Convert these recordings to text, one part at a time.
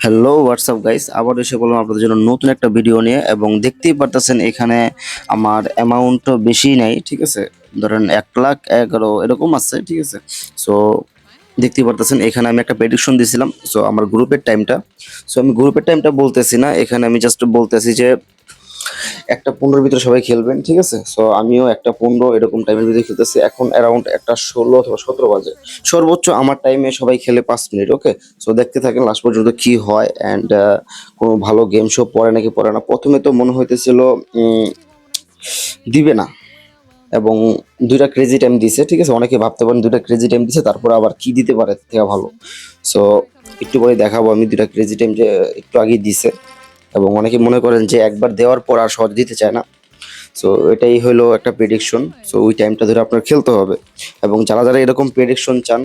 Hello WhatsApp guys, আবার এসে বললাম আপনাদের জন্য নতুন একটা ভিডিও নিয়ে। এবং দেখতেই পারতেছেন এখানে আমার অ্যামাউন্টও বেশি নাই, ঠিক আছে। ধরেন 1,11,000 এরকম আছে, ঠিক আছে। সো দেখতেই পারতেছেন এখানে আমি একটা প্রেডিকশন দিয়েছিলাম। সো আমার গ্রুপের টাইমটা, আমি গ্রুপের টাইমটা বলতেছি না, এখানে আমি জাস্ট বলতেছি যে 1টা 15 ভিতরে সবাই খেলবেন, ঠিক আছে। সো আমিও 1টা 15 এরকম টাইমের ভিতরে খেলতেছি। এখন অ্যারাউন্ড 1টা 16 অথবা 17 বাজে। সর্বোচ্চ আমার টাইমে সবাই খেলে 5 মিনিট, ওকে। সো দেখতে থাকেন লাস্ট পর্যন্ত কি হয়। অ্যান্ড কোনো ভালো গেম শো পড়ে নাকি পড়ে না। প্রথমে তো মনে হইতেছিল দিবে না, এবং 2টা ক্রেজি টাইম দিছে, ঠিক আছে। অনেকে ভাবতে পারেন 2টা ক্রেজি টাইম দিছে, তারপর আবার কি দিতে পারে থেকে ভালো। সো একটু পরে দেখাবো আমি 2টা ক্রেজি টাইম যে একটু আগেই দিছে। এবং অনেকে মনে করেন যে একবার দেওয়ার পর আর সহজ দিতে চায় না। সো এটাই হলো একটা প্রেডিকশন। সো ওই টাইমটা ধরে আপনার খেলতে হবে। এবং যারা যারা এরকম প্রেডিকশন চান,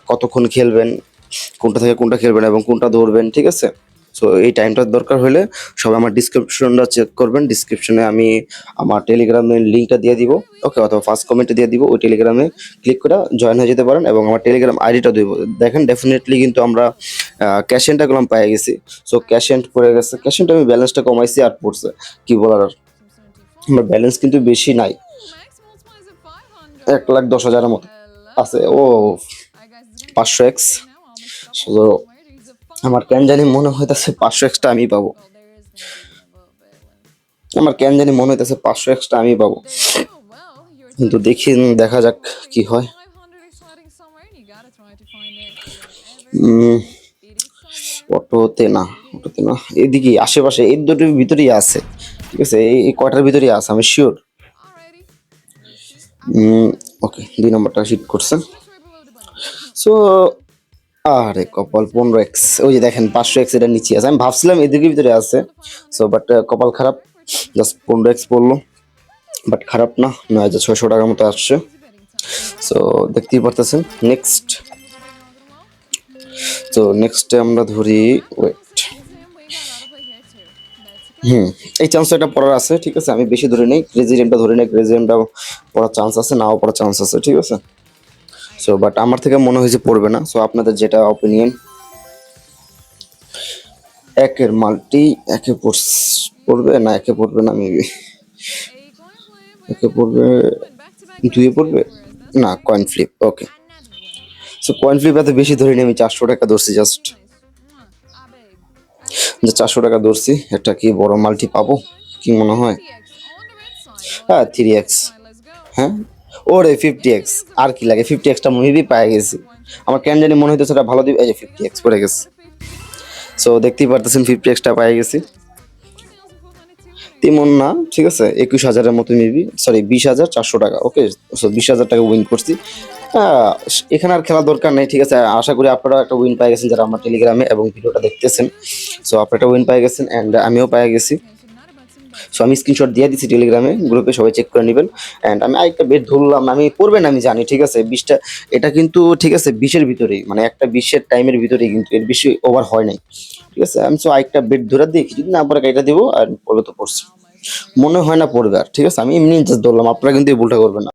কতক্ষণ খেলবেন, কোনটা থেকে কোনটা খেলবেন এবং কোনটা ধরবেন, ঠিক আছে। সো এই টাইমটার দরকার হলে সবাই আমার ডিসক্রিপশনটা চেক করবেন। ডিসক্রিপশনে আমি আমার টেলিগ্রামের লিঙ্কটা দিয়ে দিব, ওকে, অথবা ফার্স্ট কমেন্টে দিয়ে দিব। ওই টেলিগ্রামে ক্লিক করে জয়েন হয়ে যেতে পারেন এবং আমার টেলিগ্রাম আইডিটা দিব। দেখেন ডেফিনেটলি কিন্তু আমরা ক্যাশ এন্ডটা করলাম পেয়ে গেছি। সো ক্যাশ এন্ড পড়ে গেছে, ক্যাশ এন্ড আমি ব্যালেন্সটা কমাইছি আর পড়ছে, কি বলার আর। আমার ব্যালেন্স কিন্তু বেশি নাই, 1,10,000-এর মতো আছে। ও 500x। সো আমার কেন জানি মনে হইতেছে 500xটা আমি পাবো। আমার কেন জানি মনে হইতেছে 500xটা আমি পাবো, কিন্তু দেখি, দেখা যাক কি হয়। অটোতে না, অটোতে না, এদিকে আশেপাশে এই দুটোর ভিতরেই আছে, ঠিক আছে। এই কয়টার ভিতরেই আছে, আমি শিওর। ওকে, 2 নম্বরটা হিট করছে। সো আরে কপাল, 15x। ওই যে দেখেন 500x এটা নিচে আছে, আমি ভাবছিলাম এদিকে ভিতরে আছে। সো বাট কপাল খারাপ, জাস্ট 15x পড়লো। বাট খারাপ না, 9,600 টাকার মতো আসছে। সো দেখতেই পারতেছেন নেক্সট। তো নেক্সটে আমরা ধরি, ওয়েট, এই চান্স এটা পড়ার আছে, ঠিক আছে। আমি বেশি ধরে নেই, ক্রেজিডেন্টটা ধরে নেই, ক্রেজিডেন্টটা পড়ার চান্স আছে, নাও পড়ার চান্স আছে, ঠিক আছে। সো বাট আমার থেকে মনে হয়েছে পড়বে না। সো আপনাদের যেটা অপিনিয়ন। একের মাল্টি একে পড়বে না, একে পড়বে না, মেবি একে পড়বে, 2-এ পড়বে না, কয়েন ফ্লিপ, ওকে। সো কয়েন ফ্লিপ এত বেশি ধরে নিই, আমি 400 টাকা ধরছি জাস্ট, যে 400 টাকা ধরছি। একটা কি বড় মাল্টি পাবো কি মনে হয়? হ্যাঁ, 3x। হ্যাঁ, ওরে 50x। আর কি লাগে, 50xটা মেবি পেয়ে গেছি। আমার কেন জানি মনে হইতেছে এটা ভালো দিবে। এই যে 50x পড়ে গেছে। সো দেখতেই পারতেছেন 50xটা পেয়ে গেছি। তেমন না, ঠিক আছে। 21,000-এর মতো মেবি, সরি 20,400 টাকা, ওকে। সো 20,000 টাকা উইন করছি। এখানে আর খেলা দরকার নেই, ঠিক আছে। আশা করি আপনারা একটা উইন পেয়ে গেছেন যারা আমার টেলিগ্রামে এবং ভিডিওটা দেখতেছেন। সো আপনারা একটা উইন পেয়ে গেছেন অ্যান্ড আমিও পেয়ে গেছি। সো আমি স্ক্রিনশট দিয়ে দিচ্ছি টেলিগ্রামে, গ্রুপে সবাই চেক করে নেবেন। অ্যান্ড আমি আরেকটা বেট ধরলাম, আমি পড়বেন আমি জানি, ঠিক আছে। 20টা, এটা কিন্তু ঠিক আছে 20-এর ভিতরেই, মানে একটা 20-এর টাইমের ভিতরেই, কিন্তু এর বেশি ওভার হয় নাই, ঠিক আছে। আমি সো আরেকটা বেট ধরে দিই, যদি না পরে এটা দিব। আর পড়লে তো পড়ছি, মনে হয় না পড়বে আর, ঠিক আছে। আমি এমনি জাস্ট ধরলাম, আপনারা কিন্তু এই ভুলটা করবেন না।